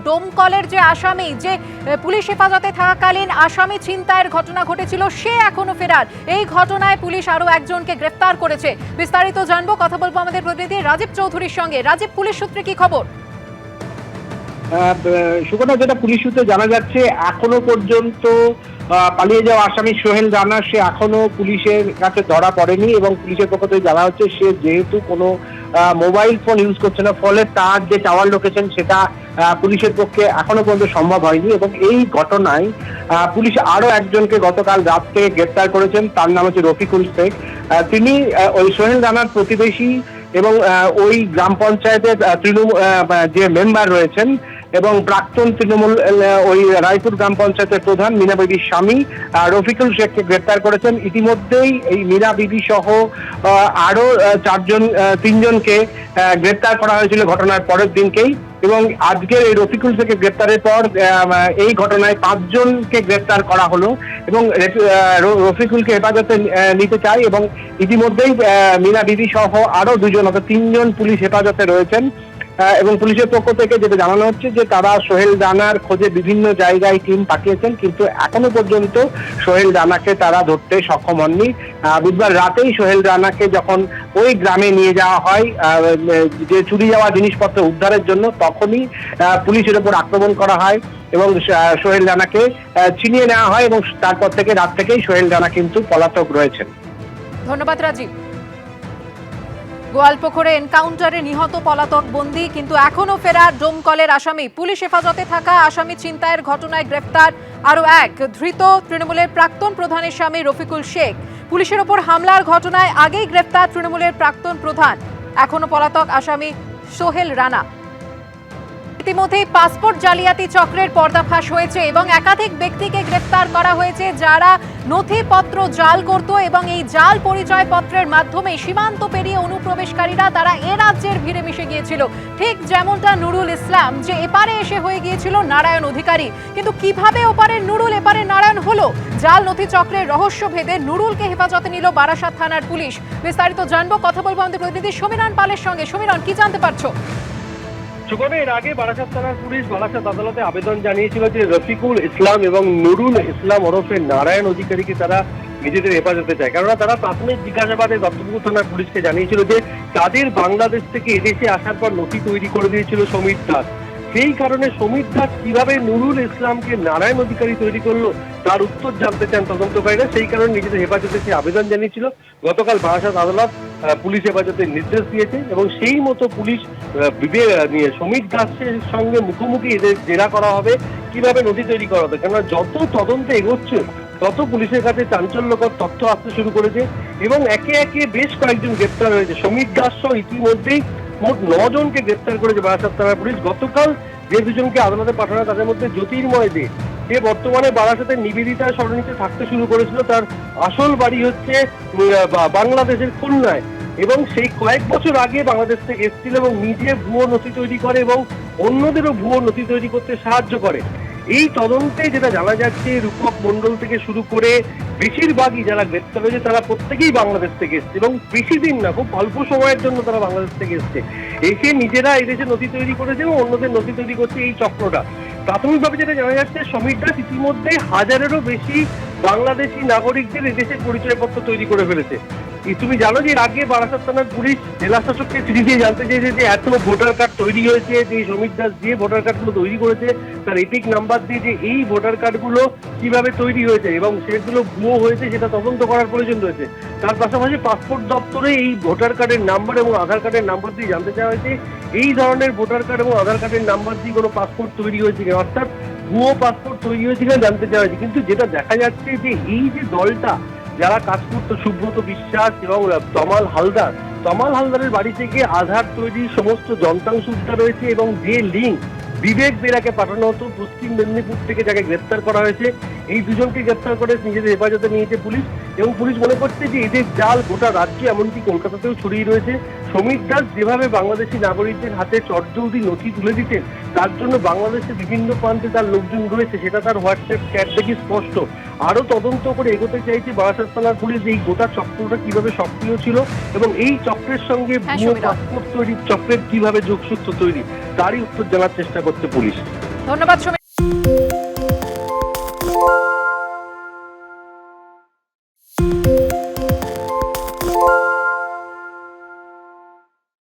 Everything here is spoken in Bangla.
ডোমকলের যে আসামি, যে পুলিশ হেফাজতে থাকাকালীন আসামি ছিনতাইয়ের ঘটনা ঘটেছিল, সে এখনো ফেরার। এই ঘটনায় পুলিশ আরো একজনকে গ্রেফতার করেছে। বিস্তারিত জানবো, কথা বলবো আমাদের প্রতিনিধি রাজীব চৌধুরীর সঙ্গে। রাজীব, পুলিশ সূত্রে কি খবর? সুকন্যা, যেটা পুলিশ সূত্রে জানা যাচ্ছে, এখনো পর্যন্ত পালিয়ে যাওয়া আসামি সোহেল রানা সে এখনো পুলিশের কাছে ধরা পড়েনি এবং পুলিশের পক্ষ থেকে জানা হচ্ছে সে যেহেতু কোনো মোবাইল ফোন ইউজ করছে না, ফলে তার যে টাওয়ার লোকেশন সেটা পুলিশের পক্ষে এখনো পর্যন্ত সম্ভব হয়নি। এবং এই ঘটনায় পুলিশ আরো একজনকে গতকাল রাত থেকে গ্রেপ্তার করেছেন। তার নাম হচ্ছে রফিকুল শেখ। তিনি ওই সোহেল রানার প্রতিবেশী এবং ওই গ্রাম পঞ্চায়েতের তৃণমূল যে মেম্বার রয়েছেন এবং প্রাক্তন তৃণমূল ওই রায়পুর গ্রাম পঞ্চায়েতের প্রধান মীনা বিবির স্বামী রফিকুল শেখকে গ্রেপ্তার করেছেন। ইতিমধ্যেই এই মীনা বিবি সহ আরো তিনজনকে গ্রেপ্তার করা হয়েছিল ঘটনার পরের দিনকেই। এবং আজকে এই রফিকুল শেখকে গ্রেপ্তারের পর এই ঘটনায় 5 জনকে গ্রেপ্তার করা হলো এবং রফিকুলকে হেফাজতে নিতে চায়। এবং ইতিমধ্যেই মীনা বিবি সহ আরো 2 জন, অর্থাৎ 3 জন পুলিশ হেফাজতে রয়েছেন। এবং পুলিশের পক্ষ থেকে যেটা জানানো হচ্ছে যে তারা সোহেল রানার খোঁজে বিভিন্ন জায়গায় টিম পাঠিয়েছেন, কিন্তু এখনো পর্যন্ত সোহেল রানাকে তারা ধরতে সক্ষম হননি। বুধবার রাতেই সোহেল রানাকে যখন ওই গ্রামে নিয়ে যাওয়া হয় যে চুরি যাওয়া জিনিসপত্র উদ্ধারের জন্য, তখনই পুলিশের উপর আক্রমণ করা হয় এবং সোহেল রানাকে ছিনিয়ে নেওয়া হয় এবং তারপর থেকে রাত থেকেই সোহেল রানা কিন্তু পলাতক রয়েছেন। ধন্যবাদ রাজীব। গোয়ালপুকুরে এনকাউন্টারে নিহত পলাতক বন্দী, কিন্তু এখনো ফেরার ডোমকলের আসামি। পুলিশ হেফাজতে থাকা আসামি ছিনতাইয়ের ঘটনায় গ্রেফতার আরো এক ধৃত তৃণমূলের প্রাক্তন প্রধানের স্বামী রফিকুল শেখ। পুলিশের ওপর হামলার ঘটনায় আগেই গ্রেফতার তৃণমূলের প্রাক্তন প্রধান, এখনো পলাতক আসামি সোহেল রানা। ইতিমধ্যেই পাসপোর্ট জালিয়াতি চক্রের পর্দাফাশ হয়েছে এবং একাধিক ব্যক্তিকে গ্রেফতার করা হয়েছে যারা নথিপত্র জাল করত এবং এই জাল পরিচয়পত্রের মাধ্যমে সীমান্ত পেরিয়ে অনুপ্রবেশকারীরা তারা এ রাজ্যের ভিড়ে মিশে গিয়েছিল। ঠিক যেমনটা নুরুল ইসলাম, যে এপারে এসে হয়ে গিয়েছিল নারায়ণ অধিকারী। কিন্তু কিভাবে ওপারের নুরুল এপারে নারায়ণ হলো? জাল নথি চক্রের রহস্য ভেদে নুরুলকে হেফাজতে নিল বারাসাত থানার পুলিশ। বিস্তারিত জানবো, কথা বলবো আমাদের প্রতিনিধি সমীরণ পালের সঙ্গে। সমীরণ, কি জানতে পারছো? এর আগে বারাসাত থানার পুলিশ বারাসাত আদালতে আবেদন জানিয়েছিল যে রফিকুল ইসলাম এবং নুরুল ইসলাম ওরফে নারায়ণ অধিকারীকে তারা নিজেদের হেফাজতে চায়। কেননা তারা প্রাথমিক জিজ্ঞাসাবাদে দত্তপুকুর থানার পুলিশকে জানিয়েছিল যে তাদের বাংলাদেশ থেকে এদেশে আসার পর নথি তৈরি করে দিয়েছিল সমীর দাস। সেই কারণে সমীর দাস কিভাবে নুরুল ইসলামকে নারায়ণ অধিকারী তৈরি করলো তার উত্তর জানতে চান তদন্তকারীরা। সেই কারণে নিজেদের হেফাজতে সে আবেদন জানিয়েছিল। গতকাল বারাসাত আদালত পুলিশ হেফাজতের নির্দেশ দিয়েছে এবং সেই মতো পুলিশ নিয়ে সমীর দাসের সঙ্গে মুখোমুখি এদের জেরা করা হবে কিভাবে নথি তৈরি করা হবে। কেননা যত তদন্তে এগোচ্ছে তত পুলিশের কাছে চাঞ্চল্যকর তথ্য আসতে শুরু করেছে এবং একে একে বেশ কয়েকজন গ্রেপ্তার হয়েছে। সমীর দাস সহ ইতিমধ্যেই মোট 9 জনকে গ্রেপ্তার করেছে বারাসাত থানার পুলিশ। গতকাল যে 2 জনকে আদালতে পাঠানো, তাদের মধ্যে জ্যোতির্ময় দে, যে বর্তমানে বারাসাতের নিবেদিতা সরণিতে থাকতে শুরু করেছিল। তার আসল বাড়ি হচ্ছে বাংলাদেশের খুলনায় এবং সেই কয়েক বছর আগে বাংলাদেশ থেকে এসেছিল এবং নিজে ভুয়ো নথি তৈরি করে এবং অন্যদেরও ভুয়ো নথি তৈরি করতে সাহায্য করে। এই তদন্তে যেটা জানা যাচ্ছে, রূপক মণ্ডল থেকে শুরু করে বেশিরভাগই যারা গ্রেপ্তার হয়েছে তারা প্রত্যেকেই বাংলাদেশ থেকে এসছে এবং বেশি দিন না, খুব অল্প সময়ের জন্য তারা বাংলাদেশ থেকে এসছে। এসে নিজেরা এদেশে নথি তৈরি করেছে এবং অন্যদের নথি তৈরি করছে এই চক্রটা। প্রাথমিকভাবে যেটা জানা যাচ্ছে, সমীর দাস ইতিমধ্যে 1000-এরও বেশি বাংলাদেশি নাগরিকদের এদেশের পরিচয়পত্র তৈরি করে ফেলেছে। তুমি জানো যে আগে বারাসাত থানার পুলিশ জেলা শাসককে চিঠি দিয়ে জানতে চেয়েছে যে এত ভোটার কার্ড তৈরি হয়েছে, যে সমীর দাস দিয়ে ভোটার কার্ডগুলো তৈরি করেছে তার এপিক নাম্বার দিয়ে, যে এই ভোটার কার্ডগুলো কিভাবে তৈরি হয়েছে এবং সেগুলো ভুয়ো হয়েছে সেটা তদন্ত করার প্রয়োজন রয়েছে। তার পাশাপাশি পাসপোর্ট দপ্তরে এই ভোটার কার্ডের নাম্বার এবং আধার কার্ডের নাম্বার দিয়ে জানতে চাওয়া হয়েছে এই ধরনের ভোটার কার্ড এবং আধার কার্ডের নাম্বার দিয়ে কোনো পাসপোর্ট তৈরি হয়েছে কিনা, অর্থাৎ ভুয়ো পাসপোর্ট তৈরি হয়েছে কিনা জানতে চাওয়া হয়েছে। কিন্তু যেটা দেখা যাচ্ছে যে এই যে দলটা যারা কাজ করতো, সুব্রত বিশ্বাস এবং তমাল হালদারের বাড়ি থেকে আধার তৈরির সমস্ত যন্ত্রাংশ উদ্ধার হয়েছে এবং যে লিঙ্ক বিবেক বেরাকে পাঠানো হতো পশ্চিম মেদিনীপুর থেকে, যাকে গ্রেপ্তার করা হয়েছে, এই 2 জনকে গ্রেপ্তার করে নিজেদের হেফাজতে নিয়েছে পুলিশ। এবং পুলিশ মনে করছে যে এদের জাল গোটা রাজ্যে, এমনকি কলকাতাতেও ছড়িয়ে রয়েছে। সমীর দাস যেভাবে বাংলাদেশি নাগরিকদের হাতে চটজলদি নথি তুলে দিতেন, তার জন্য বাংলাদেশের বিভিন্ন প্রান্তে তার লোকজন রয়েছে, সেটা তার হোয়াটসঅ্যাপ চ্যাট দেখে স্পষ্ট। আরো তদন্ত করে এগোতে চাইছে বারাসাত থানার পুলিশ এই গোটা চক্রটা কিভাবে সক্রিয় ছিল এবং এই চক্রের সঙ্গে ভুয়ো পাসপোর্ট তৈরির চক্রের কিভাবে যোগসূত্র তৈরি, তারই উত্তর জানার চেষ্টা করছে পুলিশ। ধন্যবাদ সমীর।